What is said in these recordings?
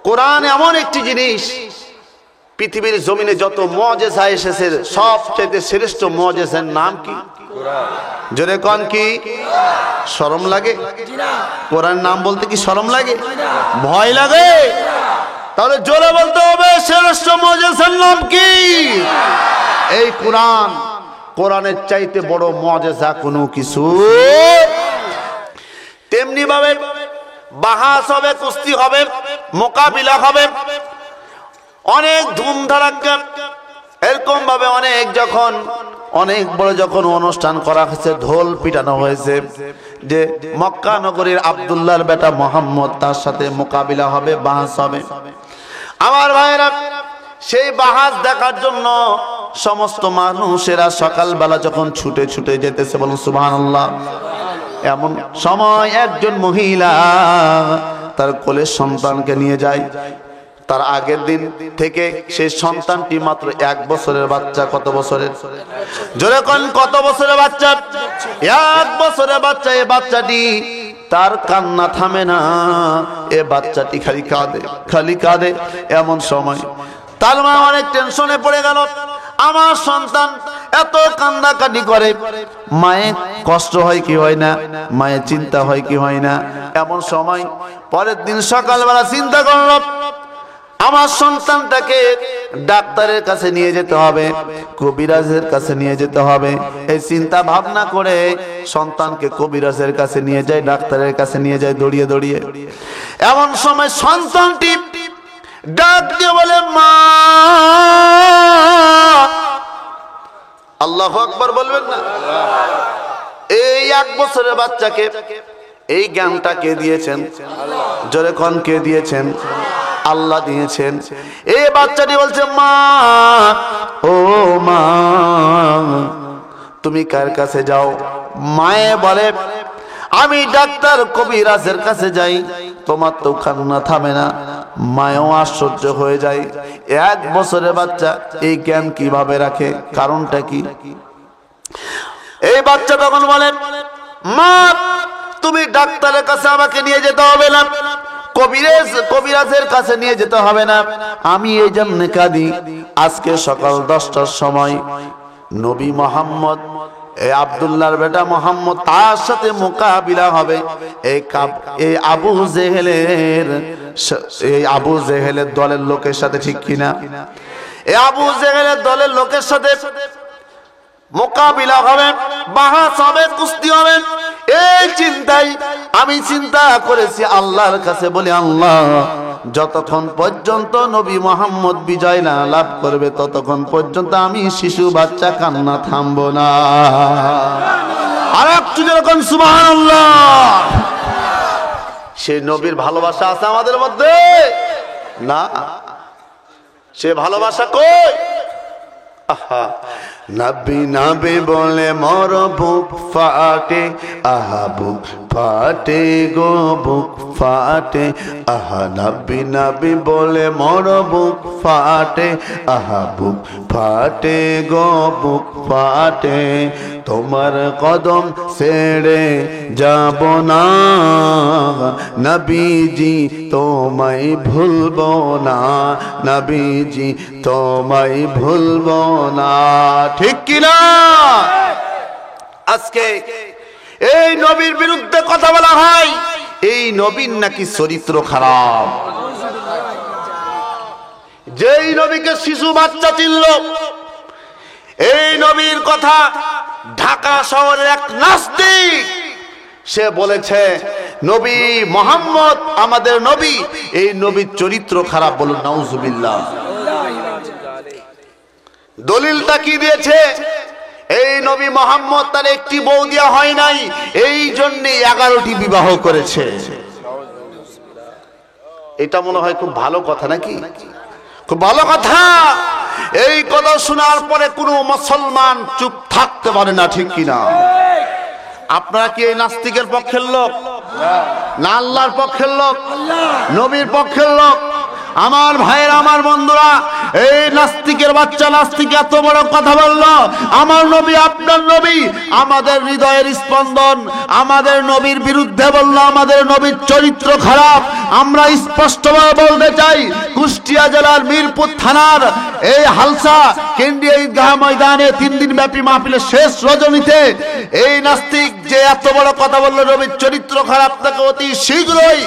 কোরআন এমন একটি জিনিস, পৃথিবীর জমিনে যত মুআজিজা এসেছে সবচেয়ে শ্রেষ্ঠ মুআজিজার নাম কি? কোরআন। জোরে কোন কি? শরম লাগে? কোরআন নাম বলতে কি শরম লাগে? ভয় লাগে? তাহলে জোরে বলতে হবে শ্রেষ্ঠ মুআজিজার নাম কি? এই কোরআন। কোরআনের চাইতে বড় মুআজিজা কোনো কিছু। তেমনি ভাবে বাহাস হবে, কুস্তি হবে, মোকাবিলা হবে, অনেক ধুমধারাক্কা এরকম ভাবে অনেক বড় যখন অনুষ্ঠান করা হয়েছে, ঢোল পিটানো হয়েছে যে মক্কা নগরীর আব্দুল্লাহর বেটা মোহাম্মদ, তার সাথে মোকাবিলা হবে, বাহাস হবে। আমার ভাইরা, সেই বাহাস দেখার জন্য সমস্ত মানুষেরা সকালবেলা যখন ছুটে ছুটে যেতেছে, বলুন সুবহানাল্লাহ। এমন সময় একজন মহিলা তার কোলের সন্তানকে নিয়ে যায়। তার আগের দিন থেকে সেই সন্তানটি মাত্র 1 বছরের বাচ্চা। কত বছরের? জোরে কোন কত বছরের বাচ্চা? 1 বছরের বাচ্চা। এই বাচ্চাটি তার কান্না থামে না, এ বাচ্চাটি খালি কাঁদে। এমন সময় তার মা অনেক টেনশনে পড়ে গেল, আমার সন্তান এত কান্নাকাটি করে, মায়ের কষ্ট হয় কি হয় না, মায়ের চিন্তা হয় কি হয় না। এমন সময় পরের দিন সকালবেলা চিন্তা করল, আমার সন্তানটাকে ডাক্তারের কাছে নিয়ে যেতে হবে, কবিরাজের কাছে নিয়ে যেতে হবে। এই চিন্তা ভাবনা করে সন্তানকে কবিরাজের কাছে নিয়ে যায়, ডাক্তারের কাছে নিয়ে যায় দৌড়িয়ে দৌড়িয়ে। এমন সময় সন্তানটি ডাক দিয়ে বলে, মা। আল্লাহু আকবার বলবেন না? এই 1 বছরের বাচ্চাকে এই জ্ঞানটা কে দিয়েছেন? জোরে কোন কে দিয়েছেন? আল্লাহ দিয়েছেন। এই বাচ্চাটি বলছে, মা, ও মা, তুমি কার কাছে যাও? মায়ে বলে, আমি ডাক্তার কবিরাজের কাছে যাই। তোমার তো কান্না থামে না। মায়েও আশ্চর্য হয়ে যায়, 1 বছরের বাচ্চা এই জ্ঞান কিভাবে রাখে, কারণটা কি? এই বাচ্চা তখন বলে, মা, তুমি ডাক্তারের কাছে আমাকে নিয়ে যেতে হবে না, কবিরাজের কাছে নিয়ে যেতে হবে না। আমি এই জন্য কাঁদি, আজকে সকাল 10টার সময় নবী মোহাম্মদ, এই আব্দুল্লাহর বেটা মোহাম্মদ, তার সাথে মোকাবিলা হবে। এই আবু জেহেলের দলের লোকের সাথে, ঠিক কিনা? এই আবু জেহেলের দলের লোকের সাথে মোকাবিলা হবে, বাহাস হবে, কুস্তি হবে। এই চিন্তাই আমি চিন্তা করেছি আল্লাহর কাছে, বলি, আল্লাহ, যতক্ষণ পর্যন্ত নবী মোহাম্মদ বিজয় না লাভ করবে ততক্ষণ পর্যন্ত আমি শিশু বাচ্চা কান্না থামবো না। আর একটু যখন সুবহানাল্লাহ। সেই নবীর ভালোবাসা আছে আমাদের মধ্যে না? সে ভালোবাসা কই? আহা, নবী নবী বলে মোর বুক ফাটে, আহা বুক ফাটে গো বুক ফাটে। আহা, নবী নবী বলে মোর বুক ফাটে, আহা বুক ফাটে গো বুক ফাটে। তোমার কদম ছেড়ে যাব না, নবীজি তোমায় ভুলবো না, নবীজি তোমায় ভুলবো না, ঠিক কিনা? আজকে এই নবীর বিরুদ্ধে কথা বলা হয়, এই নবীর নাকি চরিত্র খারাপ। যেই নবীকে শিশু বাচ্চা চিনল, এই নবীর কথা ঢাকা শহরের এক নাস্তিক সে বলেছে, নবী মোহাম্মদ আমাদের নবী, এই নবীর চরিত্র খারাপ। বলুন নাউজুবিল্লাহ। দলিলটা কি দিয়েছে? এই নবী মোহাম্মদ তার একটি বউ দেওয়া হয় নাই, এই জন্য 11টি বিবাহ করেছে। এটা মনে হয় খুব ভালো কথা, নাকি? খুব ভালো কথা। এই কথা শোনার পরে কোনো মুসলমান চুপ থাকতে পারে না, ঠিক কিনা? আপনারা কি এই নাস্তিকের পক্ষের লোক না আল্লাহর পক্ষের লোক, নবীর পক্ষের লোক? আমার ভাইয়েরা, আমার বন্ধুরা, এই নাস্তিকের বাচ্চা নাস্তিক এত বড় কথা বললো, আমার নবী আপনার নবী আমাদের হৃদয়ের স্পন্দন, আমাদের নবীর বিরুদ্ধে বললো আমাদের নবীর চরিত্র খারাপ। আমরা স্পষ্টভাবে বলতে চাই, কুষ্টিয়া জেলার মিরপুর থানার এই হালসা কেন্দ্রীয় ঈদগাহ ময়দানে 3 দিন ব্যাপী মাহফিলের শেষ রজনীতে এই নাস্তিক যে এত বড় কথা বলল, রবির চরিত্র খারাপ, তাকে অতি শীঘ্রই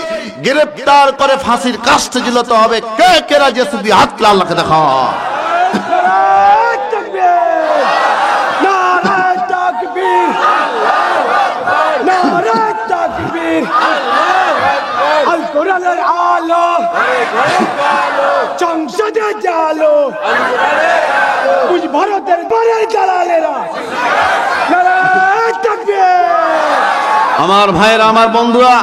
গ্রেফতার করে ফাঁসির কাস্টে ঝুলাতে হবে। কে কে রাজি আছে? দুই হাত তুলে আল্লাহকে দেখা। কোরআনের আলো সংসদে জালো, ভারতের বাড়ির দালালেরা। আমার ভাইয়েরা, আমার বন্ধুরা,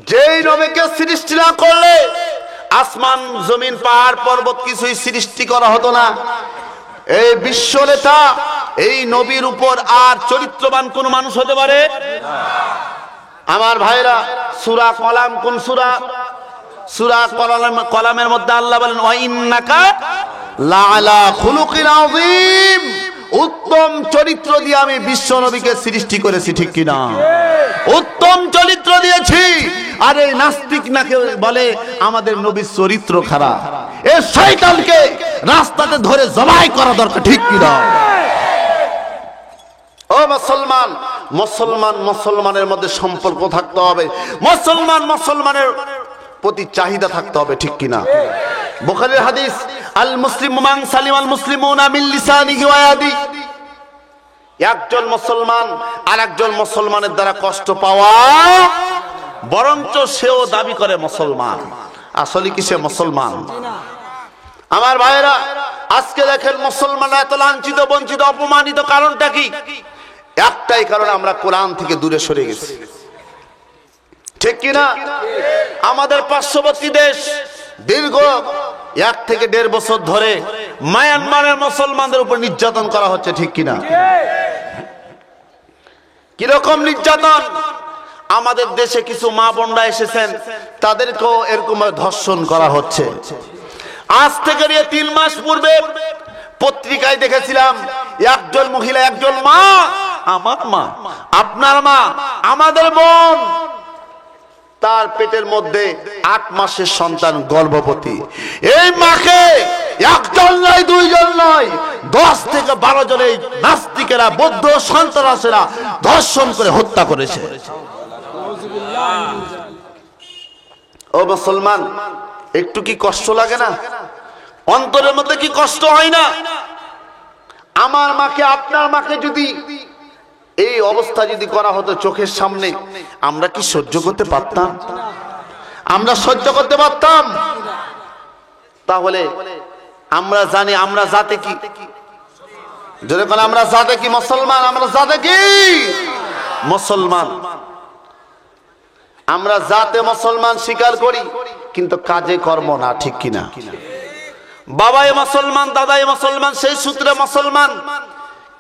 যেই নবীকে সৃষ্টি না করলে আসমান জমিন পাহাড় পর্বত কিছুই সৃষ্টি করা হতো না। এই বিশ্ব নেতা এই নবীর উপর আর চরিত্রবান কোন মানুষ হতে পারে? আমার ভাইরা, সূরা কলাম, কোন সূরা? সূরা কলামের মধ্যে আল্লাহ বলেন, ওয়া ইন্নাকা লাআলা খুলুকিন আযীম। উত্তম চরিত্র দিয়ে আমি বিশ্ব নবীকে সৃষ্টি করেছি, ঠিক কিনা? উত্তম চরিত্র দিয়েছি। আর এই নাস্তিক নাকে বলে আমাদের নবীর চরিত্র খারাপ। এই শয়তানকে রাস্তাতে ধরে জবাই করা দরকার, ঠিক কিনা? ও মুসলমান, মুসলমানের মধ্যে সম্পর্ক থাকতে হবে, মুসলমানের প্রতি চাহিদা থাকতে হবে, ঠিক কিনা? বুখারীর হাদিস, আল মুসলিমু মান সালিমাল মুসলিমুনা মিন লিসানিহি ওয়া ইয়াদিহি। একজন মুসলমান আর একজন মুসলমানের দ্বারা কষ্ট পাওয়া, বরঞ্চ সেও দাবি করে মুসলমান। আসলে কি সে মুসলমান? আমার ভাইয়েরা, আজকে দেখেন মুসলমানরা এত লাঞ্ছিত, বঞ্চিত, অপমানিত, কারণটা কি? একটাই কারণ, আমরা কোরআন থেকে দূরে সরে গেছি, ঠিক কিনা? আমাদের পার্শ্ববর্তী দেশ দীর্ঘ 1 থেকে 1.5 বছর ধরে মায়ানমারের মুসলমানদের উপর নির্যাতন করা হচ্ছে, ঠিক কিনা? কিরকম নির্যাতন? আমাদের দেশে কিছু মা বোনরা এসেছেন, তাদেরকেও এরকম ধর্ষণ করা হচ্ছে। আজ থেকে 3 মাস পূর্বে পত্রিকায় দেখেছিলাম, একজন মহিলা, একজন মা, আমার মা, আপনার মা, আমাদের বোন, তার পেটের মধ্যে 8 মাসের সন্তান গর্ভবতী। এই মাকে একজন নয়, 2 জন নয়, 10 থেকে 12 জন এই নাস্তিকেরা, বৌদ্ধ সন্ত্রাসীরা ধর্ষণ করে হত্যা করেছে। ও মুসলমান, একটু কি কষ্ট লাগে না? অন্তরের মধ্যে কি কষ্ট হয় না? আমার মাকে, আপনার মাকে যদি এই অবস্থা যদি করা হতো চোখের সামনে, আমরা কি সহ্য করতে পারতাম? আমরা সহ্য করতে পারতাম? তাহলে আমরা জানি আমরা জাতে কি? যদি বলে আমরা জাতে কি? মুসলমান। আমরা জাতে কি? মুসলমান। আমরা জাতে মুসলমান স্বীকার করি, কিন্তু কাজে কর্ম না, ঠিক কিনা? বাবাই মুসলমান, দাদাই মুসলমান, সেই সূত্রে মুসলমান,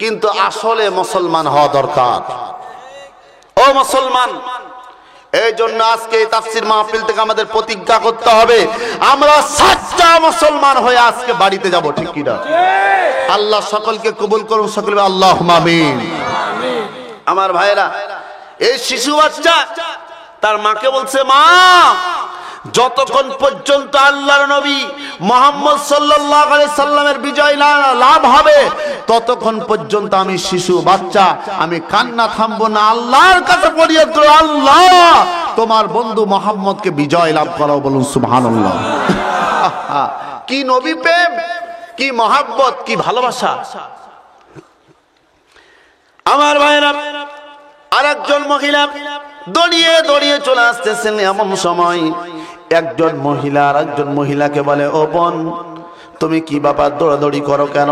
কিন্তু আসলে মুসলমান হওয়া দরকার। ও মুসলমান, এই জন্য আজকে এই তাফসীর মাহফিল থেকে আমাদের প্রতিজ্ঞা করতে হবে, আমরা সচ্চা মুসলমান হয়ে আজকে বাড়িতে যাব, ঠিক কিনা? আল্লাহ সকলকে কবুল করুন, সকলে আল্লাহুম্মা আমিন। আমার ভাইরা, এই শিশু বাচ্চা তার মাকে বলছে, মা, যতক্ষণ পর্যন্ত আল্লাহর নবী মুহাম্মদ সাল্লাল্লাহু আলাইহি সাল্লামের বিজয় লাভ হবে, ততক্ষণ পর্যন্ত আমি শিশু বাচ্চা, আমি কান্না থামবো না। আল্লাহর কাছে ফরিয়াদ করো, আল্লাহ তোমার বন্ধু মুহাম্মদকে বিজয় লাভ করাও। বলুন সুবহানাল্লাহ। কি নবী প্রেম, কি মহব্বত, কি ভালোবাসা। আমার ভাইরা, আরেকজন মহিলা দড়িয়ে দড়িয়ে চলে আসতেছেন। এমন সময় একজন মহিলা আর একজন মহিলাকে বলে, ও বোন, তুমি কি ব্যাপার, দৌড়াদৌড়ি করো কেন?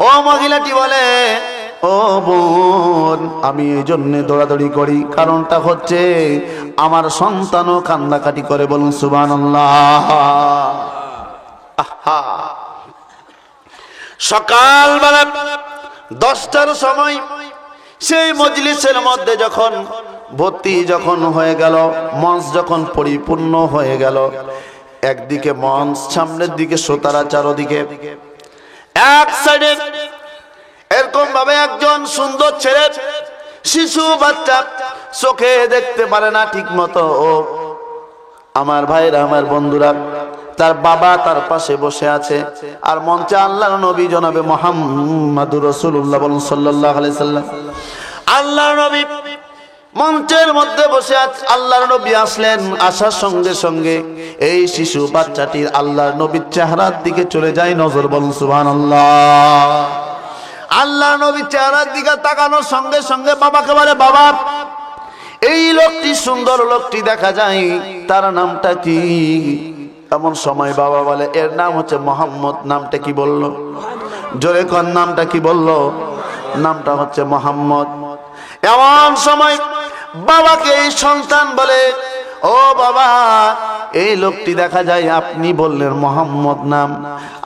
ও মহিলাটি বলে, ও বোন, আমি এই জন্য দৌড়াদৌড়ি করি, কারণটা হচ্ছে আমার সন্তানও কান্নাকাটি করে। বলুন সুবহানাল্লাহ। সকালবেলা 10টার সময় সেই মজলিসের মধ্যে যখন ভর্তি যখন হয়ে গেল, মঞ্চ যখন পরিপূর্ণ হয়ে গেল, একদিকে মঞ্চ, সামনের দিকে শ্রোতারা, চারদিকে, এক সাইডে এরকম ভাবে একজন সুন্দর ছেলে, শিশু বাচ্চা, চোখে দেখতে পারে না ঠিক মতো। আমার ভাইরা, আমার বন্ধুরা, তার বাবা তার পাশে বসে আছে, আর মঞ্চে আল্লাহর নবী জনাবে মুহাম্মাদুর রাসূলুল্লাহ সাল্লাল্লাহু আলাইহি সাল্লাম। আল্লাহর নবী মঞ্চের মধ্যে বসে আছে। আল্লাহর নবী আসলেন, আসার সঙ্গে সঙ্গে এই শিশু বাচ্চাটির আল্লাহর নবীর চেহারার দিকে চলে যায় নজর। বলুন সুবহানাল্লাহ। আল্লাহর নবীর চেহারার দিকে তাকানোর সঙ্গে সঙ্গে বাবাকে বলে, বাবা এই লোকটি, সুন্দর লোকটি দেখা যায়, তার নামটা কি? এমন সময় বাবা বলে, এর নাম হচ্ছে মোহাম্মদ। নামটা কি বললো? জোরে কোন নামটা কি বললো? নামটা হচ্ছে মোহাম্মদ। এমন সময় বাবাকে এই সন্তান বলে, ও বাবা, এই লোকটি দেখা যায়, আপনি বললেন মোহাম্মদ নাম,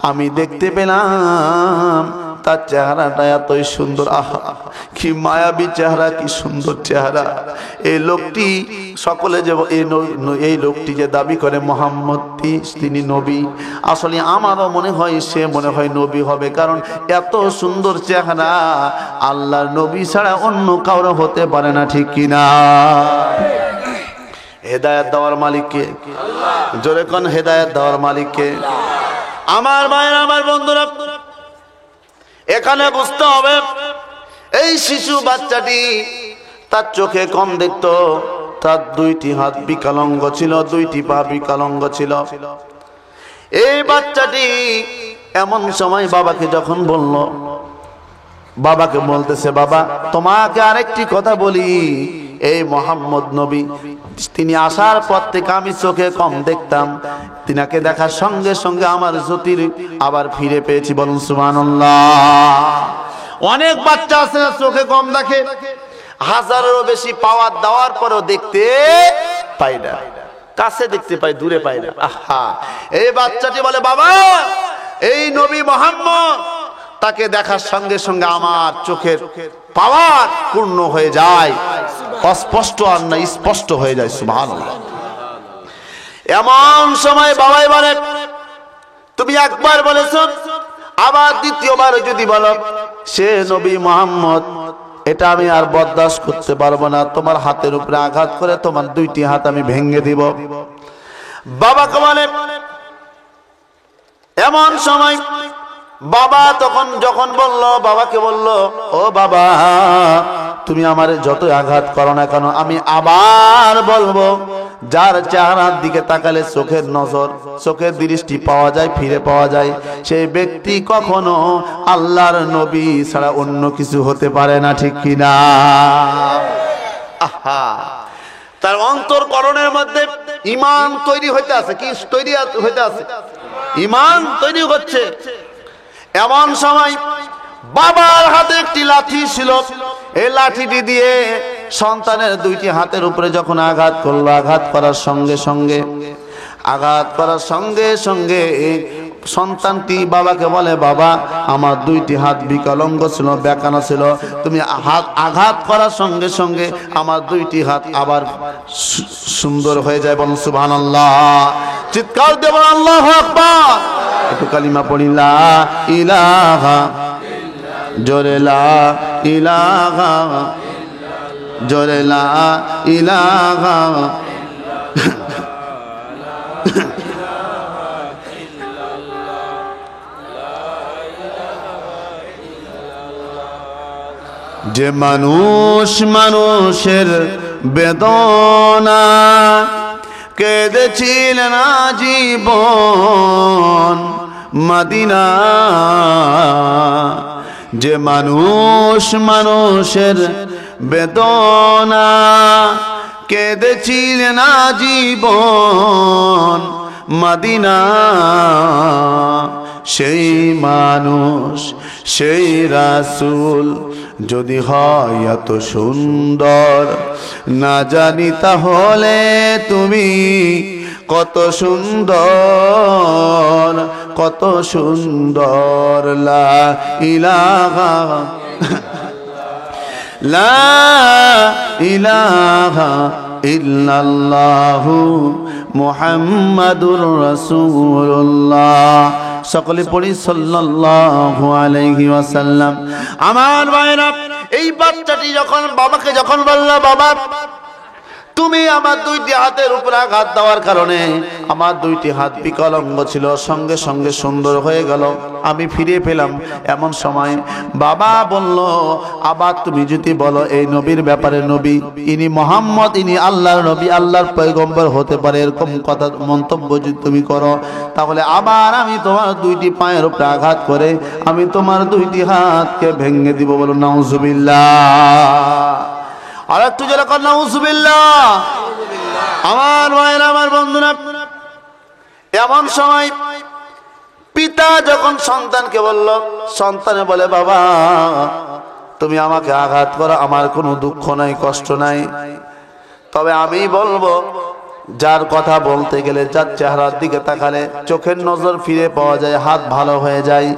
আমি দেখতে পেলাম তার চেহারাটা এতই সুন্দর। আহা, কি মায়াবী চেহারা, কি সুন্দর চেহারা। এই লোকটি, সকলে যে এই লোকটি যে দাবি করে মোহাম্মদ তিনি নবী, আসলে আমারও মনে হয় সে মনে হয় নবী হবে, কারণ এত সুন্দর চেহারা আল্লাহর নবী ছাড়া অন্য কারো হতে পারে না, ঠিক কিনা? হেদায়েত দেওয়ার মালিককে, জোরে কোন হেদায়েত দেওয়ার মালিককে। আমার ভাইরা, আমার বন্ধুরা, এখানে বুঝতে হবে এই শিশু বাচ্চাটি তার চোখে কম দেখতো, তার দুইটি হাত বিকলাঙ্গ ছিল, দুইটি পা বিকলাঙ্গ ছিল। এই বাচ্চাটি এমন সময় বাবাকে যখন বলল, বাবাকে বলতেছে, বাবা তোমাকে আরেকটি কথা বলি, এই মোহাম্মদ নবী, তিনি আসার পর থেকে আমি চোখে কম দেখতাম, তিনাকে দেখার সঙ্গে সঙ্গে আমার জ্যোতির আবার ফিরে পেয়েছি। বলুন সুবহানাল্লাহ। অনেক বাচ্চা আছে চোখে কম দেখে, হাজারেরও বেশি পাওয়ার দেওয়ার পরেও দেখতে পাই না, কাছে দেখতে পাই, দূরে পাই না। আহা, এই বাচ্চাটি বলে, বাবা এই নবী মোহাম্মদ, তাকে দেখার সঙ্গে সঙ্গে আমার চোখের পাওয়ার পূর্ণ হয়ে যায়, অস্পষ্ট আর না স্পষ্ট হয়ে যায়। সুবহানাল্লাহ। এমন সময় বাবাই বলে, তুমি একবার বলেছো, আবার দ্বিতীয়বার যদি বলো সে নবী মুহাম্মদ, এটা আমি আর বরদাস্ত করতে পারবো না, তোমার হাতের উপরে আঘাত করে তোমার দুইটি হাত আমি ভেঙে দিব। বাবাকে বলে, এমন সময় বাবা তখন যখন বলল, বাবাকে বলল, ও বাবা তুমি আমারে যত আঘাত করো না কেন, আমি আবার বলবো, যার চেহারার দিকে তাকালে চোখের নজর, চোখের দৃষ্টি পাওয়া যায়, ফিরে পাওয়া যায়, সেই ব্যক্তি কখনো আল্লাহর নবী ছাড়া অন্য কিছু হতে পারে না, ঠিক কিনা? আহা, তার অন্তরকরণের মধ্যে ঈমান তৈরি হইতে আছে। কি তৈরি হইতে আছে? ঈমান তৈরি হচ্ছে। এমন সময় বাবার হাতে একটি লাঠি ছিল, এই লাঠিটি দিয়ে সন্তানের দুইটি হাতের উপরে যখন আঘাত করলো, আঘাত করার সঙ্গে সঙ্গে সন্তানটি বাবাকে বলে, বাবা আমার দুইটি হাত বিকলাঙ্গ ছিল, বেঁকানো ছিল, তুমি আঘাত করার সঙ্গে সঙ্গে আমার দুইটি হাত আবার সুন্দর হয়ে যায়। বলুন সুবহানাল্লাহ। চিৎকার দেব আল্লাহু আকবার। একটু কালিমা পড়ি, লা ইলাহা, জোরে লা ইলাহা, জোরে লা ইলাহা। যে মানুষ মানুষের বেদনা কেঁদেছিলেন আজীবন মদিনা, যে মানুষ মানুষের বেদনা কেঁদেছিলেন আজীবন মদিনা, সেই মানুষ সেই রাসূল যদি হয় এত সুন্দর, না জানি তাহলে তুমি কত সুন্দর, কত সুন্দর। লা ইলাহা, লা ইলাহা ইল্লাল্লাহু মুহাম্মাদুর রাসূলুল্লাহ। সকলে পড়ি সাল্লাল্লাহু আলাইহি ওয়াসাল্লাম। আমার ভাইরা, এই বাচ্চাটি যখন বাবাকে যখন বলল, বাবা তুমি আমার দুইটি হাতের উপর আঘাত দেওয়ার কারণে আমার দুইটি হাত বিকলাঙ্গ ছিল, সঙ্গে সঙ্গে সুন্দর হয়ে গেল, আমি ফিরে পেলাম। এমন সময় বাবা বলল, আবার তুমি যদি বলো এই নবীর ব্যাপারে, নবী ইনি মোহাম্মদ, ইনি আল্লাহর নবী, আল্লাহর পয়গম্বর হতে পারে, এরকম কথা মন্তব্য যদি তুমি করো, তাহলে আবার আমি তোমার দুইটি পায়ের উপরে আঘাত করে আমি তোমার দুইটি হাতকে ভেঙে দিব। বলো নাউজুবিল্লাহ। আর একটু জোরে কর নাউজুবিল্লাহ। আমার ভাইরা, আমার বন্ধুরা, এমন সময় পিতা যখন সন্তানকে বলল, সন্তানে বলে, বাবা তুমি আমাকে আঘাত করো, আমার কোনো দুঃখ নাই, কষ্ট নাই, তবে আমি বলবো যার কথা বলতে গেলে, যার চেহারার দিকে তাকালে চোখের নজর ফিরে পাওয়া যায়, হাত ভালো হয়ে যায়,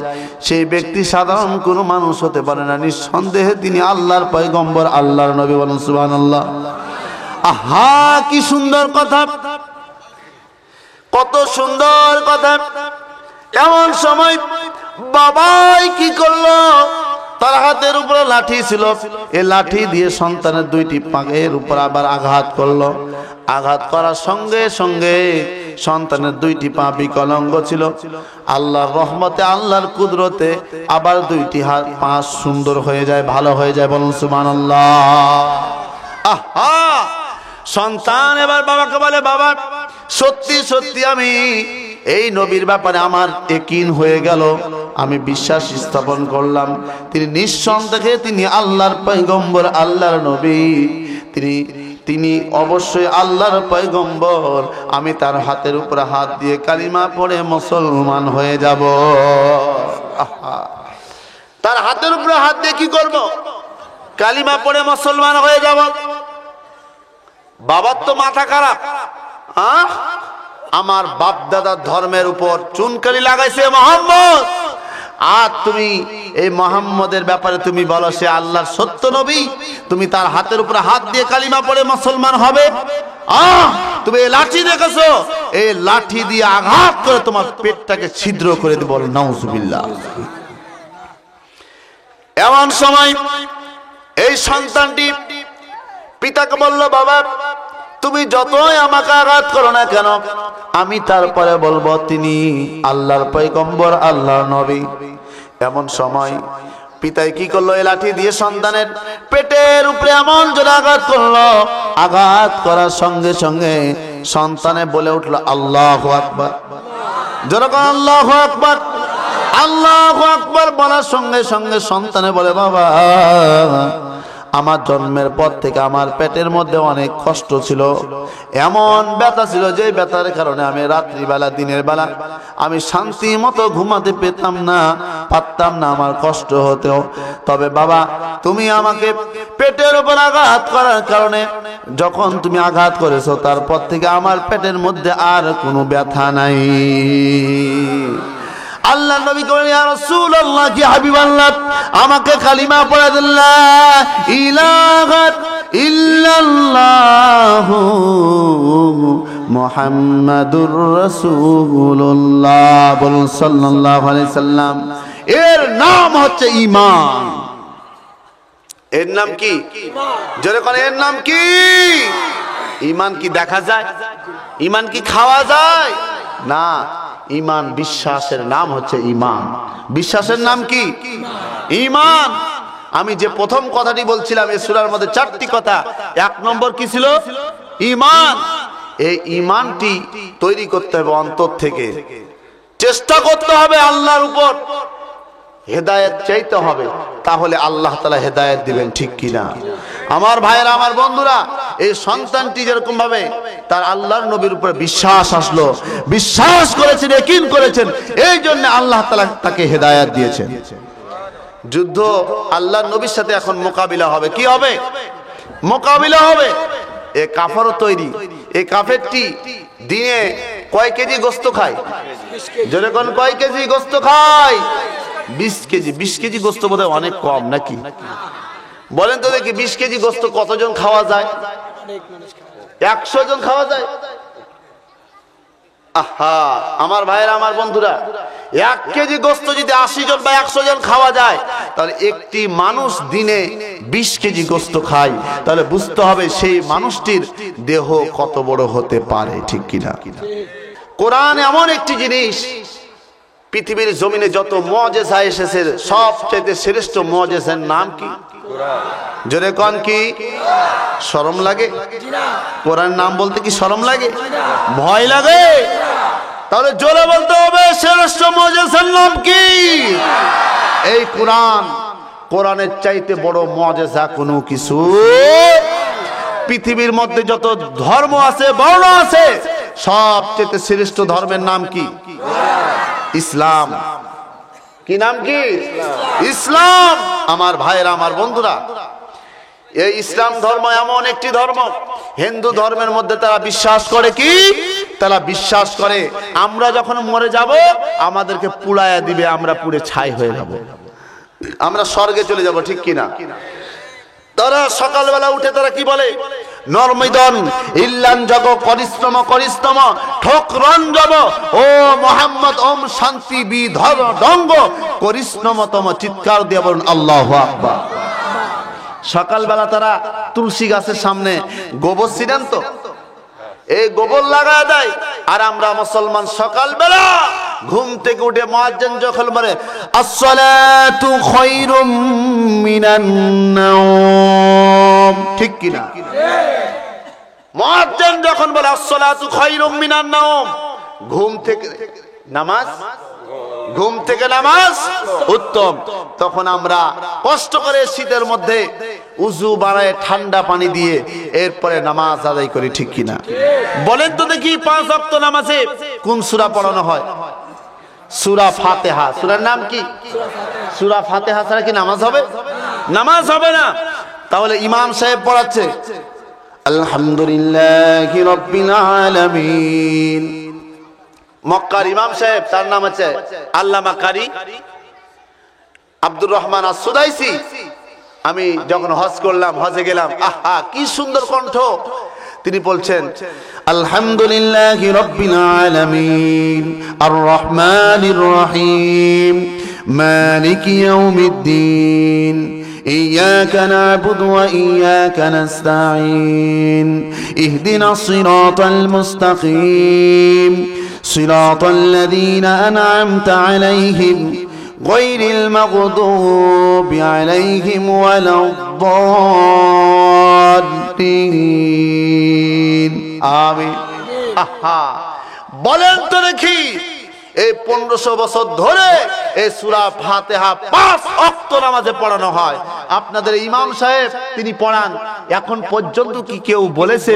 সেই ব্যক্তি সাধারণ কোনো মানুষ হতে পারে না, নিঃসন্দেহে তিনি আল্লাহর পয়গম্বর, আল্লাহর নবী। বলুন সুবহানাল্লাহ। আহা, কি সুন্দর কথা, কত সুন্দর কথা। এমন সময় বাবাই কি করলো, তার হাতের উপরে লাঠি ছিল, এই লাঠি দিয়ে সন্তানের দুইটি পায়ের উপর আবার আঘাত করলো। আঘাত করার সঙ্গে সঙ্গে সন্তানের দুইটি পা বিকলাঙ্গ ছিল, আল্লাহর রহমতে, আল্লাহর কুদরতে আবার দুইটি হাত পা সুন্দর হয়ে যায়, ভালো হয়ে যায়। বলুন সুবহানাল্লাহ। আহা, সন্তান এবার বাবাকে বলে, বাবা সত্যি সত্যি আমি এই নবীর ব্যাপারে আমার ইয়াকিন হয়ে গেল, আমি বিশ্বাস স্থাপন করলাম, তিনি নিঃসন্দেহে তিনি আল্লাহর পয়গম্বর, আল্লাহর নবী, তিনি অবশ্যই আল্লাহর পয়গম্বর, আমি তার হাতের উপরে হাত দিয়ে কালিমা পড়ে মুসলমান হয়ে যাব। তার হাতের উপরে হাত দিয়ে কি করব? কালিমা পড়ে মুসলমান হয়ে যাব। বাবার তো মাথা খারাপ, আমার বাপ দাদার ধর্মের উপর চুনকালি লাগাইছে মোহাম্মদ, আর তুমি এই মোহাম্মদের ব্যাপারে তুমি বলো সে আল্লাহর সত্য নবী, তুমি তার হাতের উপরে হাত দিয়ে কালিমা পড়ে মুসলমান হবে? তুমি এই লাঠি দেখেছো, এই লাঠি দিয়ে আঘাত করে তোমার পেটটাকে ছিদ্র করে দিব। নাউজুবিল্লাহ। এমন সময় এই সন্তানটি পিতাকে বলল, বাবা তুমি যতই আমাকে আঘাত করো না কেন, আমি তারপরে বলবো তিনি আল্লাহর পয়গম্বর, আল্লাহর নবী। এমন সময় পিতাই কি করলো, এই লাঠি দিয়ে সন্তানের পেটের উপরে এমন জোরে আঘাত করলো, আঘাত করার সঙ্গে সঙ্গে সন্তানে বলে উঠলো আল্লাহু আকবার। জোরে করে আল্লাহু আকবার। আল্লাহু আকবার বলার সঙ্গে সঙ্গে সন্তানে বলে, বাবা আমার জন্মের পর থেকে আমার পেটের মধ্যে অনেক কষ্ট ছিল, এমন ব্যথা ছিল যে ব্যথার কারণে আমি রাত্রিবেলা দিনের বেলা আমি শান্তি মতো ঘুমাতে পেতাম না, পারতাম না, আমার কষ্ট হতো। তবে বাবা তুমি আমাকে পেটের উপর আঘাত করার কারণে যখন তুমি আঘাত করেছো, তারপর থেকে আমার পেটের মধ্যে আর কোনো ব্যথা নাই। আল্লাহ নবী করেন, ইয়া রাসূলুল্লাহ, কি হাবিবাল্লাহ, আমাকে কালিমা পড়ে দেন, লা ইলাহা ইল্লাল্লাহু মুহাম্মাদুর রাসূলুল্লাহ। বলুন সাল্লাল্লাহু আলাইহি সাল্লাম। এর নাম হচ্ছে ঈমান। এর নাম কি? জোরে করে, এর নাম কি? ঈমান কি দেখা যায়? ঈমান কি খাওয়া যায়? না, ঈমান বিশ্বাসের নাম হচ্ছে ঈমান। বিশ্বাসের নাম কি? ঈমান। আমি যে প্রথম কথাটি বলছিলাম, এই সূরার মধ্যে চারটি কথা, এক নম্বর কি ছিল? ঈমান। এই ঈমানটি তৈরি করতে হবে অন্তর থেকে, চেষ্টা করতে হবে আল্লাহর উপর, হেদায়েত চাইতে হবে, তাহলে আল্লাহ তাআলা হেদায়েত দিবেন, ঠিক কিনা? আমার ভাইয়েরা, আমার বন্ধুরা, এই সন্তানটি যেরকম ভাবে তার আল্লাহর নবীর উপরে বিশ্বাস আসলো, বিশ্বাস করেছেন, ইয়াকিন করেছেন, এই জন্য আল্লাহ তাআলা তাকে হেদায়েত দিয়েছেন। যুদ্ধ আল্লাহর নবীর সাথে এখন মোকাবিলা হবে। কি হবে? মোকাবিলা হবে। এ কাফেরও তৈরি। এই কাফেরটি দিনে কয় কেজি গোশত খায়? জোরে কোন, কয় কেজি গোশত খায়? 20 কেজি। 20 কেজি গোশত বোধহয় অনেক কম নাকি? বলেন তো দেখি, 20 কেজি গোশত কতজন খাওয়া যায়? 100 জন খাওয়া যায়? আহা আমার ভাইয়েরা, আমার বন্ধুরা, 1 কেজি গোস্ত যদি 80 জন বা 100 জন খাওয়া যায়, তাহলে একটি মানুষ দিনে 20 কেজি গোস্ত খায়, তাহলে বুঝতে হবে সেই মানুষটির দেহ কত বড় হতে পারে, ঠিক কিনা? কোরআন এমন একটি জিনিস, পৃথিবীর জমিনে যত মুআজিজা এসেছে সবচেয়ে শ্রেষ্ঠ মুআজিজার নাম কি? জোরে কোন কি? শরম লাগে? কোরআন নাম বলতে কি শরম লাগে? ভয় লাগে? তাহলে জোরে বলতে হবে শ্রেষ্ঠ মুআজিজার নাম কি? এই কোরআন। কোরআনের চাইতে বড় মুআজিজা কোনো কিছু পৃথিবীর মধ্যে যত ধর্ম আছে, বর্ণ আছে, সবচেয়ে শ্রেষ্ঠ ধর্মের নাম কি? ইসলাম। কি নাম কি? ইসলাম। আমার ভাইরা, আমার বন্ধুরা, এই ইসলাম ধর্ম এমন একটি ধর্ম, হিন্দু ধর্মের মধ্যে তারা বিশ্বাস করে কি? তারা বিশ্বাস করে আমরা যখন মরে যাব আমাদেরকে পুড়ায়া দিবে, আমরা পুড়ে ছাই হয়ে যাব, আমরা স্বর্গে চলে যাব, ঠিক কিনা? তারা সকালবেলা উঠে তারা কি বলে? নর্মিদন ইল্লান জগ পরিশ্রম করিস্তম ঠোকরন যাব ও মোহাম্মদ ওম শান্তি বিধর ডঙ্গ করিশ্রমতম, চিৎকার দিয়ে বলুন আল্লাহু আকবার। সকালবেলা তারা তুলসী গাছের সামনে গোবর ছিলেন তো, এই গোবর লাগায় দেয়। আর আমরা মুসলমান সকালবেলা ঘুম থেকে উঠে মুয়াজ্জিন যখন বলে আসসালাতু খায়রুম মিনান নাওম, ঠিক কিনা? মুয়াজ্জিন যখন বলে আসসালাতু খায়রুম মিনান নাওম, ঘুম থেকে নামাজ, ঘুম থেকে নামাজ উত্তম। তখন আমরা কষ্ট করে শীতের মধ্যে উযু বানায় ঠান্ডা পানি দিয়ে এরপরে নামাজ আদায় করি, ঠিক কিনা? বলেন তো দেখি 5 ওয়াক্ত নামাজে কোন সূরা পড়ানো হয়? সূরা ফাতিহা। সূরার নাম কি? সূরা ফাতিহা ছাড়া কি নামাজ হবে? নামাজ হবে না। তাহলে ইমাম সাহেব পড়াচ্ছে আলহামদুলিল্লাহি রাব্বিল আলামিন। মক্কার ইমাম সাহেব, তার নাম আছে আল্লামা কারি আব্দুর রহমান আস-সুদাইসি। আমি যখন হজ করলাম, হজে গেলাম, আহা কি সুন্দর কণ্ঠ! তিনি বলছেন আলহামদুলিল্লাহি রাব্বিল আলামিন আর রহমানির রহিম মালিকি ইয়াউমিদ্দিন ইয়্যাকা না'বুদু ওয়া ইয়্যাকা নাস্তাঈন ইহদিনাস সিরাতাল মুস্তাকিম সিরাতাল লাযীনা আন'আমতা আলাইহিম গায়রিল মাগদুবি আলাইহিম ওয়ালাদ-দাল্লিন। আমিন। আহা বলেন তো দেখি, এই 1500 বছর ধরে এই সূরা ফাতিহা 5 ওয়াক্ত নামাজে পড়ানো হয়। আপনাদের ইমাম সাহেব তিনি পড়ান, এখন পর্যন্ত কি কেউ বলেছে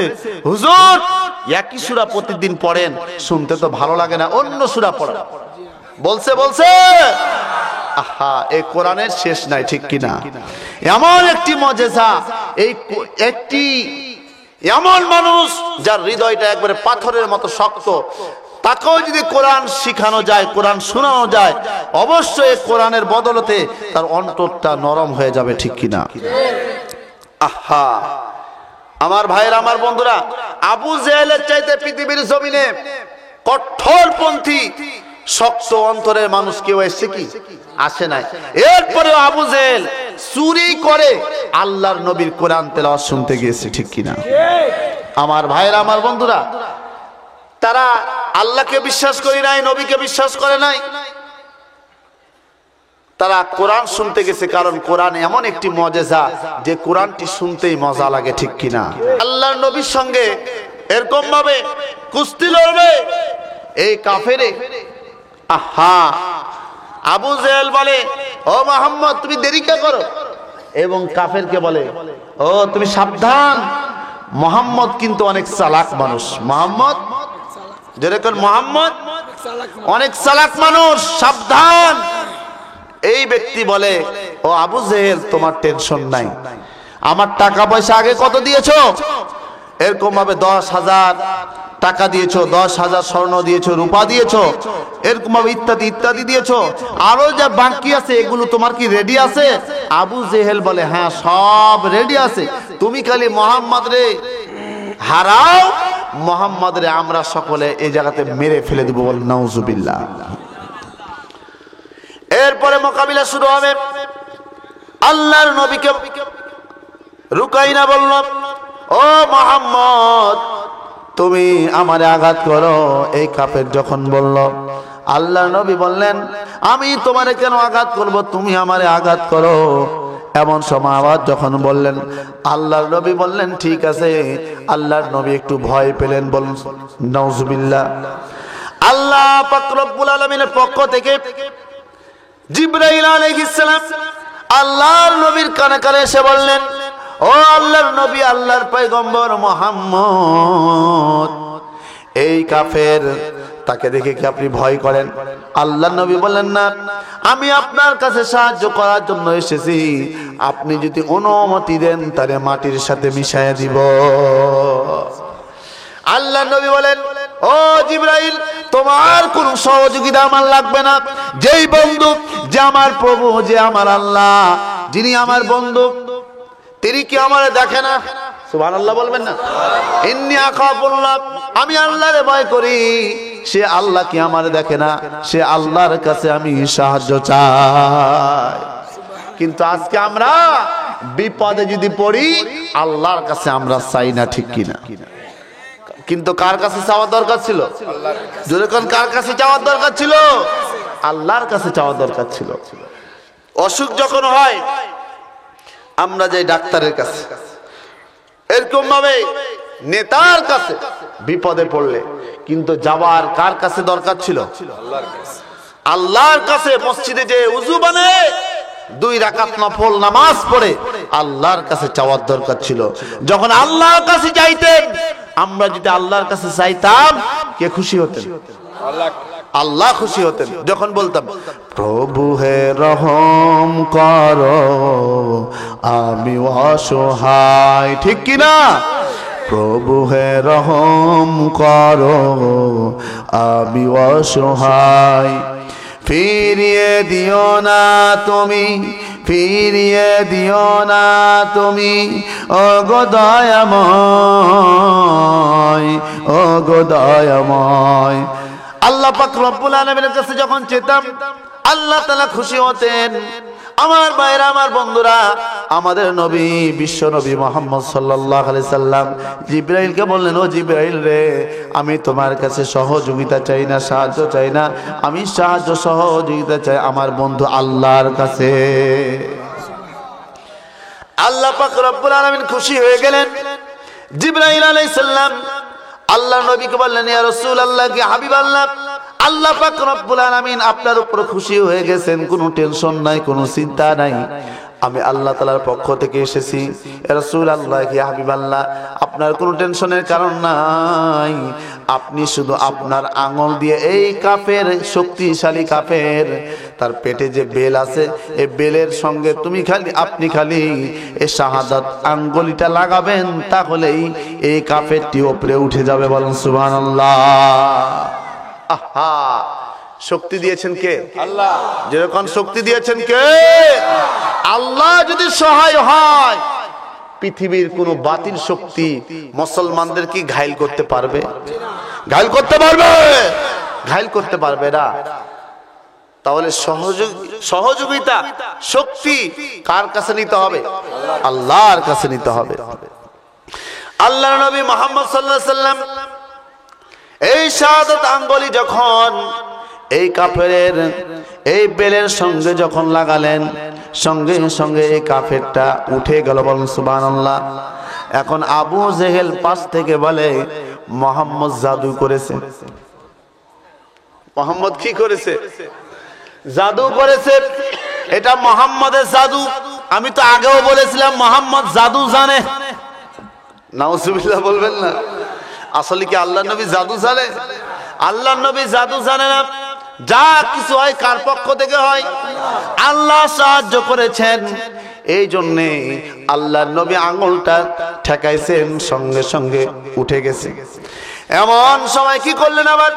হুজুর একই সূরা প্রতিদিন পড়েন, শুনতে তো ভালো লাগে না, অন্য সূরা পড়ান? বলছে? বলছে? আহা এই কোরআনের শেষ নাই, ঠিক কিনা? এমন একটি মুআজিজা, এই একটি এমন মানুষ যার হৃদয়টা একবারে পাথরের মতো শক্ত, তাকেও যদি কোরআন শিখানো যায়, কোরআন শোনানো যায়, অবশ্যই কোরআনের বদলতে তার অন্তরটা নরম হয়ে যাবে, ঠিক কিনা? আহা আমার ভাইয়েরা, আমার বন্ধুরা, আবু জেহেলের চাইতে পৃথিবীর জমিনে কঠোরপন্থী শক্ত অন্তরের মানুষ কেউ এসেছে কি? আসে নাই। এরপরেও আবু জেহেল চুরি করে আল্লাহর নবীর কোরআন তেলাওয়াত শুনতে গিয়েছে, ঠিক কিনা? আমার ভাইয়েরা, আমার বন্ধুরা, তারা আল্লাহকে বিশ্বাস করে নাই, নবীকে বিশ্বাস করে নাই, তারা কোরআন শুনতে গেছে, কারণ কোরআন এমন একটি মুআজিজা যে কোরআনটি শুনতেই মজা লাগে, ঠিক কিনা? আল্লাহর নবীর সঙ্গে এরকম ভাবে কুস্তি লড়বে এই কাফেরে। আহা আবু জেহেল বলে ও মুহাম্মদ তুমি দেরি কে করো, এবং কাফেরকে বলে ও তুমি সাবধান, মুহাম্মদ কিন্তু অনেক চালাক মানুষ। মুহাম্মদ যেরকম মুহাম্মদ অনেক চালাক মানুষ, সাবধান। এই ব্যক্তি বলে ও আবু জেহেল তোমার টেনশন নাই, আমার টাকা পয়সা আগে কত দিয়েছো? এরকম ভাবে 10,000 টাকা দিয়েছো, 10,000 স্বর্ণ দিয়েছো, রূপা দিয়েছো, এরকম ভাবে ইত্যাদি ইত্যাদি দিয়েছো, আরো যা বাকি আছে এগুলো তোমার কি রেডি আছে? আবু জেহেল বলে হ্যাঁ সব রেডি আছে, তুমি খালি মুহাম্মদ রে হারাও, মুহাম্মদরে আমরা সকলে এই জায়গাতে মেরে ফেলে দেব, বল নাউজুবিল্লাহ। এরপরে মোকাবিলা শুরু হবে। আল্লাহর নবীকে রুকাইনা বলল, ও মুহাম্মদ তুমি আমারে আঘাত করো। এই কাফের যখন বলল, আল্লাহর নবী বললেন, আমি তোমারে কেন আঘাত করব, তুমি আমারে আঘাত করো। এমন সময় আবার যখন বললেন, আল্লাহর নবী বললেন ঠিক আছে। আল্লাহর নবী একটু ভয় পেলেন, বলুন নাউজুবিল্লাহ। আল্লাহ পাক রব্বুল আলামিনের পক্ষ থেকে জিবরাইল আলাইহিস সালাম আল্লাহর নবীর কানে কানে এসে বললেন, ও আল্লাহর নবী, আল্লাহর পয়গম্বর মুহাম্মদ, এই কাফের তাকে দেখে কি আপনি ভয় করেন? আল্লাহর নবী বললেন, না, আমি আপনার কাছে সাহায্য করার জন্য এসেছি। আপনি যদি অনুমতি দেন তারে মাটির সাথে মিশাইয়া দিব। আল্লাহর নবী বলেন, ও জিবরাইল, তোমার কোন সহযোগিতা আমার লাগবে না। যেই বন্ধু, যে আমার প্রভু, যে আমার আল্লাহ, যিনি আমার বন্ধু, তিনি কি আমারে দেখে না? সুবহানাল্লাহ বলবেন না? ইন্নী আখাফুল্লাহ, আমি আল্লাহরে ভয় করি। সে আল্লাহ কি আমারে দেখে না? সে আল্লাহর কাছে আমি সাহায্য চাই। কিন্তু আজকে আমরা বিপদে যদি পড়ি, আল্লাহর কাছে আমরা চাই না, ঠিক কিনা? কিন্তু কার কাছে চাওয়ার দরকার ছিল? যখন কার কাছে চাওয়ার দরকার ছিল? আল্লাহর কাছে চাওয়ার দরকার ছিল। অসুখ যখন হয় আমরা যাই ডাক্তারের কাছে, এরকম ভাবে নেতার কাছে বিপদে পড়লে কিন্তু যাবার কার কাছে দরকার ছিল? আল্লাহর কাছে। মসজিদে যে উযু বানায় 2 রাকাত নফল নামাজ পড়ে আল্লাহর কাছে চাওয়ার দরকার ছিল। যখন আল্লাহর কাছে চাইতেন, আমরা যদি আল্লাহর কাছে চাইতাম, কে খুশি হতেন? আল্লাহ খুশি হতেন। যখন বলতাম, প্রভু হে রহম করো আমি অসহায়, ঠিক কিনা? প্রভু হে রহম করো আমি অসহায়, ফিরিয়ে দিও না তুমি, ফিরিয়ে দিও না তুমি, ও গো দয়াময়, ও গো দয়াময়। আল্লাহ পাক রব্বুল আলামিনের কাছে যখন চেতাম, আল্লাহ তাআলা খুশি হতেন। আমার ভাইরা, আমার বন্ধুরা, আমাদের নবী, বিশ্ব নবী মুহাম্মদ সাল্লাল্লাহু আলাইহি সাল্লাম জিবরাইলকে বললেন, ও জিবরাইল রে, আমি তোমার কাছে সহযোগিতা চাই না, সাহায্য চাই না, আমি সাহায্য সহযোগিতা চাই আমার বন্ধু আল্লাহর কাছে। আল্লাহ পাক রব্বুল আলামিন খুশি হয়ে গেলেন। জিবরাইল আলাইহিস সালাম আল্লাহ নবীকে বললেন, ইয়া রাসূলুল্লাহ, কি হাবিবাল্লাহ, আল্লাহ পাক রব্বুল আলামিন আপনার উপর খুশি হয়ে গেছেন, কোনো টেনশন নাই, কোনো চিন্তা নাই। আমি আল্লাহ তাআলার পক্ষ থেকে এসেছি। ইয়া রাসূলুল্লাহ, কি হাবিবাল্লাহ, আপনার কোনো টেনশনের কারণ নাই। আপনি শুধু আপনার আঙ্গুল দিয়ে এই কাফের, শক্তিশালী কাফের, তার পেটে যে বেল আছে, এই বেলের সঙ্গে আপনি খালি এই শাহাদাত আঙ্গুলিটা লাগাবেন, তাহলেই এই কাফেরটি উপরে উঠে যাবে। বলেন সুবহানাল্লাহ। আহা, শক্তি দিয়েছেন কে? আল্লাহ। যেরকম শক্তি দিয়েছেন কে? আল্লাহ। যদি সহায় হয়, পৃথিবীর কোন বাতিল শক্তি মুসলমানদের কি ঘায়েল করতে পারবে? ঘায়েল করতে পারবে? ঘায়েল করতে পারবে না। তাহলে সহযোগিতা, শক্তি কার কাছে নিতে হবে? আল্লাহর কাছে নিতে হবে। আল্লাহর নবী মুহাম্মদ সাল্লাল্লাহু আলাইহি সাল্লাম এই শাহাদাত আঙ্গুলি যখন এই কাফেরের এই বেলের সঙ্গে যখন লাগালেন, সঙ্গে সঙ্গে এই কাফেরটা উঠে গেল। বলেন সুবহানাল্লাহ। এখন আবু জেহেল পাশ থেকে বলে, মুহাম্মদ জাদু করেছে। মুহাম্মদ কি করেছে? জাদু করেছে। এটা মুহাম্মদের জাদু। আমি তো আগেও বলেছিলাম মুহাম্মদ জাদু জানে। নাউজুবিল্লাহ বলবেন না। আসলে কি আল্লাহর নবী জাদু জানে? আল্লাহর নবী জাদু জানে না। যা কিছু হয় কার পক্ষ থেকে হয়? আল্লাহ সাহায্য করেছেন। এই জন্যে আল্লাহর নবী আঙ্গুলটা ঠেকাইছেন, সঙ্গে সঙ্গে উঠে গেছে। এমন সময় কি করলেন আবার?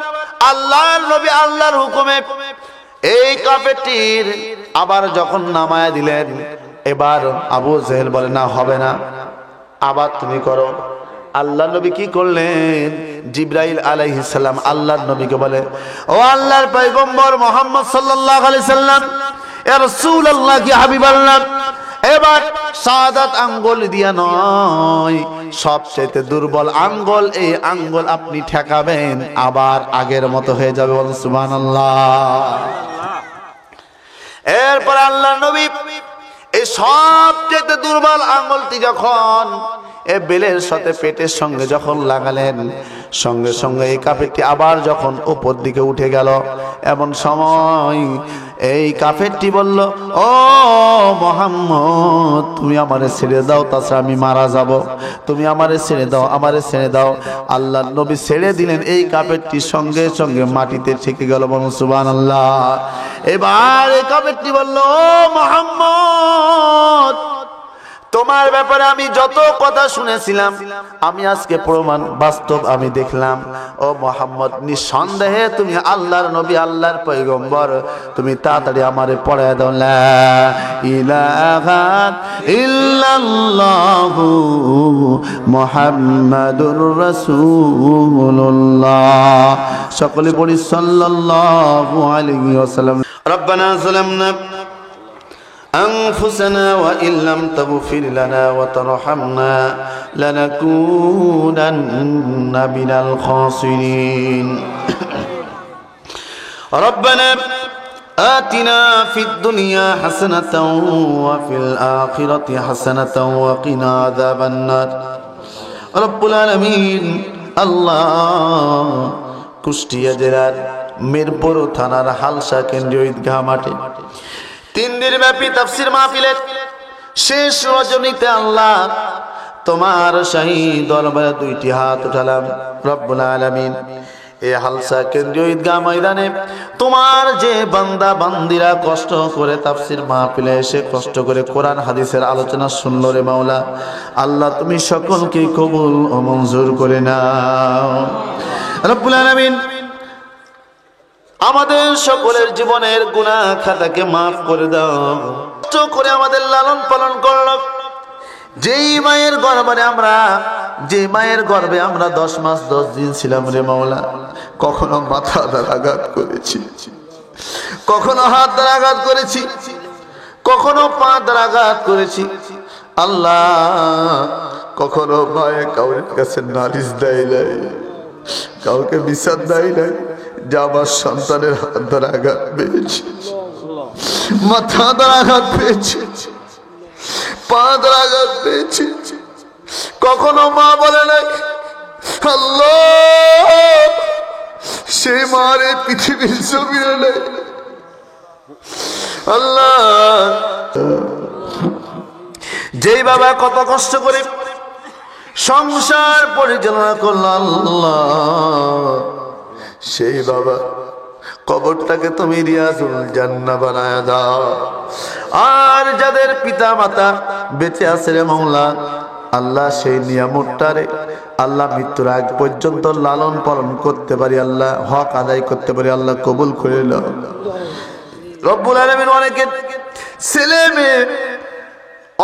আল্লাহর নবী আল্লাহর হুকুমে এই কাফেরটির আবার যখন নামায়া দিলেন, এবার আবু জেহেল বলে, না, হবে না, আবার তুমি করো। আল্লাহ নবী কি করলেন? জিবরাইল আলাইহিস সালাম আল্লাহর নবীকে বলে, ও আল্লাহর পয়গম্বর মুহাম্মদ সাল্লাল্লাহু আলাইহি সাল্লাম, ইয়া রাসূলুল্লাহ, কি হাবিবাল্লাহ, এবার সাদাত আঙ্গুল দিয়া নয়, সবচেয়ে দুর্বল আঙ্গুল, এই আঙ্গুল আপনি ঠেকাবেন, আবার আগের মতো হয়ে যাবে। বলুন সুবহানাল্লাহ। এরপর আল্লাহর নবী এই সবচেয়ে দুর্বল আঙ্গুলটি যখন এ বেলের সাথে পেটের সঙ্গে যখন লাগালেন, সঙ্গে সঙ্গে এই কাফেরটি আবার যখন উপর দিকে উঠে গেল, এমন সময় এই কাফেরটি বলল, ও মুহাম্মদ, তুমি আমারে ছেড়ে দাও, তাছাড়া আমি মারা যাব, তুমি আমারে ছেড়ে দাও, আমারে ছেড়ে দাও। আল্লাহর নবী ছেড়ে দিলেন, এই কাফেরটি সঙ্গে সঙ্গে মাটিতে ঠেকে গেল। বলুন সুবহানাল্লাহ। এবার এই কাফেরটি বলল, ও মুহাম্মদ, তোমার ব্যাপারে আমি যত কথা শুনেছিলাম, আমি আজকে প্রমাণ বাস্তব আমি দেখলাম। ও মুহাম্মদ, নিঃসন্দেহে তুমি আল্লাহর নবী, আল্লাহর পয়গম্বর, তুমি তাড়াতাড়ি আমারে পড়ায় দাও, লা ইলাহা ইল্লাল্লাহু মুহাম্মাদুর রাসূলুল্লাহ। সকলে পড়ি সাল্লাল্লাহু আলাইহি ওয়াসাল্লাম। রব্বানা যালামনা أنفسنا وإن لم تغفر لنا وترحمنا لنكونن من الخاسرين ربنا آتنا في الدنيا حسنة وفي الآخرة حسنة وقنا عذاب النار رب العالمين الله কুষ্টিয়া জেলার মিরপুর থানার হালসা কেন্দ্রীয় ঈদগাহ মাঠে 3 দিনব্যাপী তাফসীর মাহফিলের শেষ রজনীতে আল্লাহ তোমার শাহী দরবারে 2টি হাত উঠালাম। রব্বুল আলামিন, এই হালসা কেন্দ্রীয় ঈদগাহ ময়দানে তোমার যে বান্দা বান্দিরা কষ্ট করে তাফসীর মাহফিলে এসে কষ্ট করে কোরআন হাদিসের আলোচনা শুনলো রে মাওলা, আল্লাহ তুমি সকলকে কবুল ও মঞ্জুর করে নাও। রব্বুল আলামিন, আমাদের সকলের জীবনের গুনাহ খাতাকে মাফ করে দাও। কষ্ট করে আমাদের লালন পালন করল, যেই মায়ের গর্ভে আমরা 10 মাস 10 দিন ছিলাম রে মাওলা, কখনো মাথা দ্বারা আঘাত করেছি, কখনো হাত দ্বারা আঘাত করেছি, কখনো পা দ্বারা আঘাত করেছি। আল্লাহ, কখনো মায়ে কাউরের কাছে নালিশ দেয় নাই, কাউকে বিচার দেয় নাই যে আমার সন্তানের হাত দ্বারা আঘাত পেয়েছে, মাথা দ্বারা আঘাত পেয়েছে, পা দ্বারা আঘাত পেয়েছে। কখনো মা বলে নাই আল্লাহ সেই মার এই পৃথিবীর জমিনে নেই। আল্লাহ, যেই বাবা কত কষ্ট করে সংসার পরিচালনা করলো, আল্লাহ সেই বাবা কবরটাকে তুমি রিয়াজুল জান্নাহ বানায়া দাও। আর যাদের পিতা মাতা বেঁচে আছে রে মাওলা, আল্লাহ সেই নিয়ামতটারে আল্লাহ মৃত্যুর আগ পর্যন্ত লালন পালন করতে পারি, আল্লাহ হক আদায় করতে পারি, আল্লাহ কবুল করে নাও। রব্বুল আলামিন, অনেকে ছেলে মেয়ে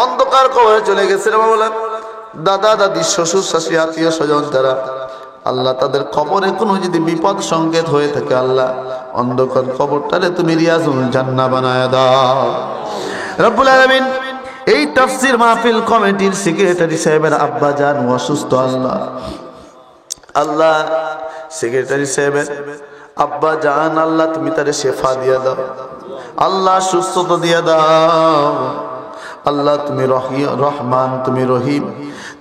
অন্ধকার কবরে চলে গেছে রে মাওলা, দাদা দাদি শ্বশুর শাশুড়ি আত্মীয় স্বজন যারা, আল্লাহ তাদের কবরে কোনো যদি বিপদ সংকেত হয়ে থাকে, আল্লাহ অন্ধকার কবরটারে তুমি রিয়াজুল জান্নাহ বানায়া দাও। রব্বুল আলামিন, এই তাফসীর মাহফিল কমিটির সেক্রেটারি সাহেবের আব্বা জান অসুস্থ, আল্লাহ সেক্রেটারি সাহেবের আব্বা জান, আল্লাহ তুমি তারে শেফা দিয়া দাও, আল্লাহ সুস্থতা দিয়া দাও। আল্লাহ তুমি রহমান, তুমি রহিম,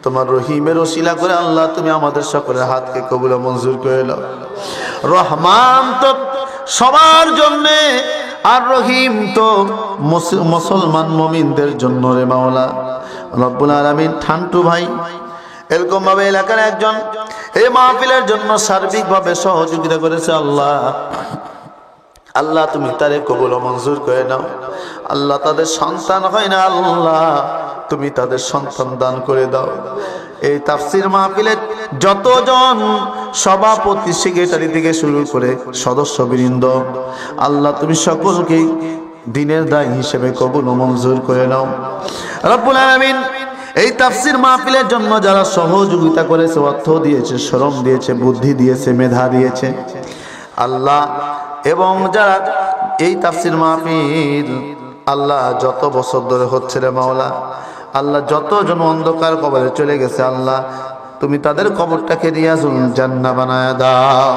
তোমার রহিমের ওসিলা করে আল্লাহ তুমি আমাদের সকলের হাতকে কবুল মঞ্জুর করে নাও। রহমান তো সবার জন্য, আর রহিম তো মুসলমান মুমিনদের জন্য রে মাওলা। রব্বুল আলামিন, ঠান্টু ভাই এরকম ভাবে এলাকার একজন এই মাহফিলের জন্য সার্বিকভাবে সহযোগিতা করেছে, আল্লাহ তুমি তারে কবুল মঞ্জুর করে নাও। আল্লাহ তাদের সন্তান হয় না, আল্লাহ তুমি তাদের সন্তান দান করে দাও। এই তাফসীর মাহফিলের যতজন সভাপতি সেক্রেটারি থেকে শুরু করে সদস্যবৃন্দ, আল্লাহ তুমি সকলকে দিনের দায় হিসেবে কবুল মঞ্জুর করে নাও। রব্বুল আলামিন, এই তাফসীর মাহফিলের জন্য যারা সহযোগিতা করেছে, অর্থ দিয়েছে, শ্রম দিয়েছে, বুদ্ধি দিয়েছে, মেধা দিয়েছে আল্লাহ, এবং যারা এই তাফসীর মাহফিল আল্লাহ যত বছর ধরে হচ্ছে রে মাওলা, আল্লাহ যতজন অন্ধকার কবরে চলে গেছে আল্লাহ তুমি তাদের কবরটাকে রিয়াজুল জান্নাহ বানায়া দাও।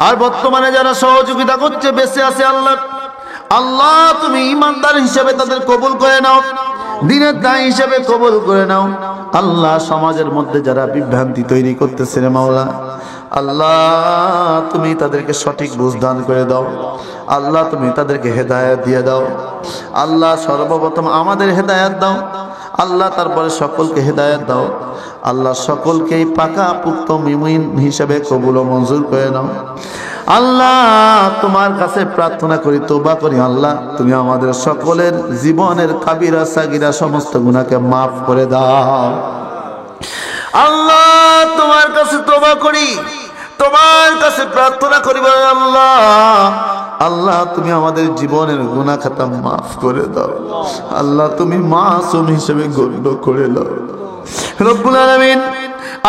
আর বর্তমানে যারা সহযোগিতা করছে বেঁচে আছে আল্লাহ, আল্লাহ তুমি ইমানদার হিসেবে তাদের কবুল করে নাও, দিনের দায়ী হিসেবে কবুল করে নাও। আল্লাহ সমাজের মধ্যে যারা বিভ্রান্তি তৈরি করতেছে রে মাওলা, আল্লাহ তুমি তাদেরকে সঠিক বুঝ দান করে দাও। আল্লাহ তুমি তাদেরকে হেদায়েত দিয়ে দাও। আল্লাহ সর্বপ্রথম আমাদের হেদায়েত দাও আল্লাহ, তারপরে সকলকে হেদায়েত দাও আল্লাহ। সকলকেই পাকা পুক্ত মুমিন হিসেবে কবুল ও মঞ্জুর করে নাও আল্লাহ। তোমার কাছে প্রার্থনা করি, তওবা করি আল্লাহ, তুমি আমাদের সকলের জীবনের কাবিরা সাগিরা সমস্ত গুনাহকে মাফ করে দাও আল্লাহ। তোমার কাছে তওবা করি, তোমার কাছে প্রার্থনা করি আল্লাহ, আল্লাহ তুমি আমাদের জীবনের গুনাহ খাতা মাফ করে দাও আল্লাহ। তুমি মাসুম হিসেবে গণ্য করে দাও রব্বুল আলামিন।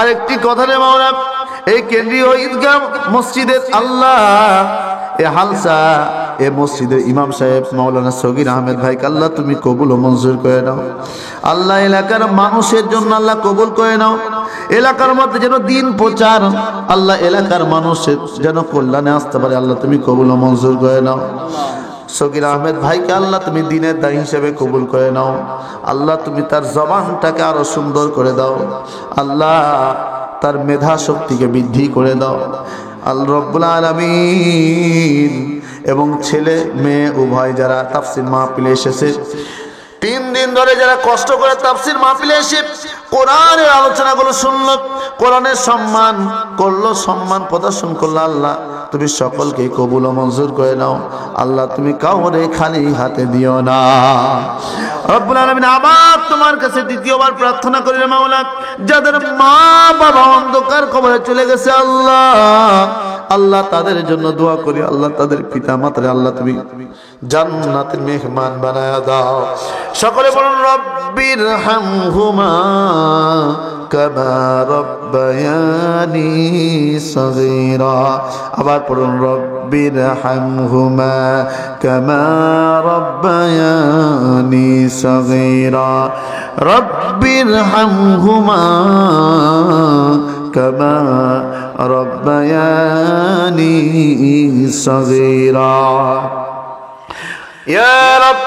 আরেকটি কথা রে মাওলা, এই কেন্দ্রীয় ঈদগাহ মসজিদের আল্লাহ এ হালসা এ মসজিদের ইমাম সাহেব মাওলানা সগীর আহমেদ ভাইকে আল্লাহ তুমি কবুল ও মঞ্জুর করে নাও আল্লাহ। এলাকার মানুষের জন্য আল্লাহ কবুল করে নাও। এলাকার মধ্যে যেন দিন প্রচার আল্লাহ, এলাকার মানুষের যেন কল্যাণে আসতে পারে আল্লাহ তুমি কবুল ও মঞ্জুর করে নাও। সগীর আহমেদ ভাইকে আল্লাহ তুমি দিনের দায়ী হিসেবে কবুল করে নাও আল্লাহ। তুমি তার জবানটাকে আরো সুন্দর করে দাও আল্লাহ, তার মেধা শক্তিকে বৃদ্ধি করে দাও আল্লাহ রব্বুল আলামিন। এবং ছেলে মেয়ে উভয় যারা তাফসীর মাহফিলে এসেছে, 3 দিন ধরে যারা কষ্ট করে তাফসীর মাহফিলে এসে কোরআনের আলোচনাগুলো শুনলো, কোরআনের সম্মান করলো, সম্মান প্রদর্শন করলো আল্লাহ তুমি সকলকে কবুল ও মঞ্জুর করে নাও আল্লাহ। তুমি কাউরে খালি হাতে দিও না রব্বুল আলামিন। আবার তোমার কাছে দ্বিতীয়বার প্রার্থনা করি রে মাওলা, যাদের মা বাবা অন্ধকার কবরে চলে গেছে আল্লাহ, আল্লাহ তাদের জন্য দোয়া করি আল্লাহ, তাদের পিতা মাতারে আল্লাহ তুমি জান্নাতের মেহমান বানায়া দাও। সকলে বলুন রব্বির হামহুমা কামা রব্বায়ানি সগীরা। আবার পড়ুন রব্বির হামহুমা কামা রব্বায়ানি সগীরা। রব্বির হামহুমা কামা রব্বায়ানি সগীরা। या रब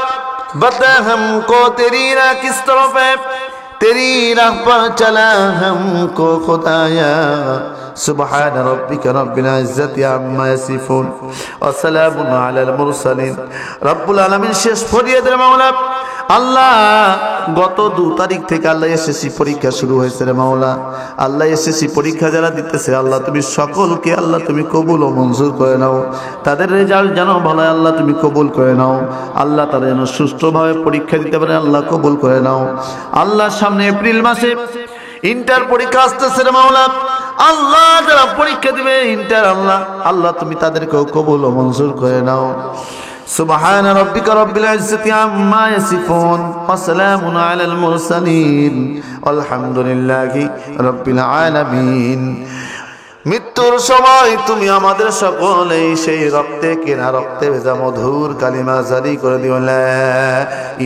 बता हमको तेरी राह किस तरफ है, तेरी राह पर चला हमको खुदाया। सुबहान रब्बिका रब्बिल इज्जति अम्मा यसिफून व सलामुन अलल मुरसलिन। रब्बुल आलामीन শেষ ফরিয়াদের মাওলা আল্লাহ, গত 2 তারিখ থেকে আল্লাহ এসএসসি পরীক্ষা শুরু হয়েছে রে মাওলা আল্লাহ। এসএসসি পরীক্ষা যারা দিতেছে আল্লাহ তুমি সকলকে আল্লাহ তুমি কবুল ও মঞ্জুর করে নাও। তাদের রেজাল্ট যেন ভালো আল্লাহ তুমি কবুল করে নাও আল্লাহ। তারা যেন সুষ্ঠুভাবে পরীক্ষা দিতে পারে আল্লাহ কবুল করে নাও আল্লাহ। সামনে এপ্রিল মাসে ইন্টার পরীক্ষা আসতেছে রে মাওলা আল্লাহ, যারা পরীক্ষা দিবে ইন্টার আল্লাহ, আল্লাহ তুমি তাদেরকেও কবুল ও মঞ্জুর করে নাও। সুবহান রাব্বিকা রাব্বিল ইজ্জাতি আম্মা ইয়াসিফুন ওয়া সালামুন আলাল মুরসালিন আলহামদুলিল্লাহি রাব্বিল আলামিন। মৃত্যুর সময় তুমি আমাদের সকলেই সেই রক্তে কেনা রক্তে ভেজা মধুর কালিমা জারি করে দিও, লা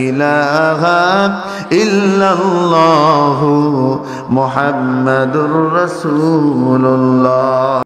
ইলাহা ইল্লাল্লাহু মুহাম্মাদুর রাসূলুল্লাহ।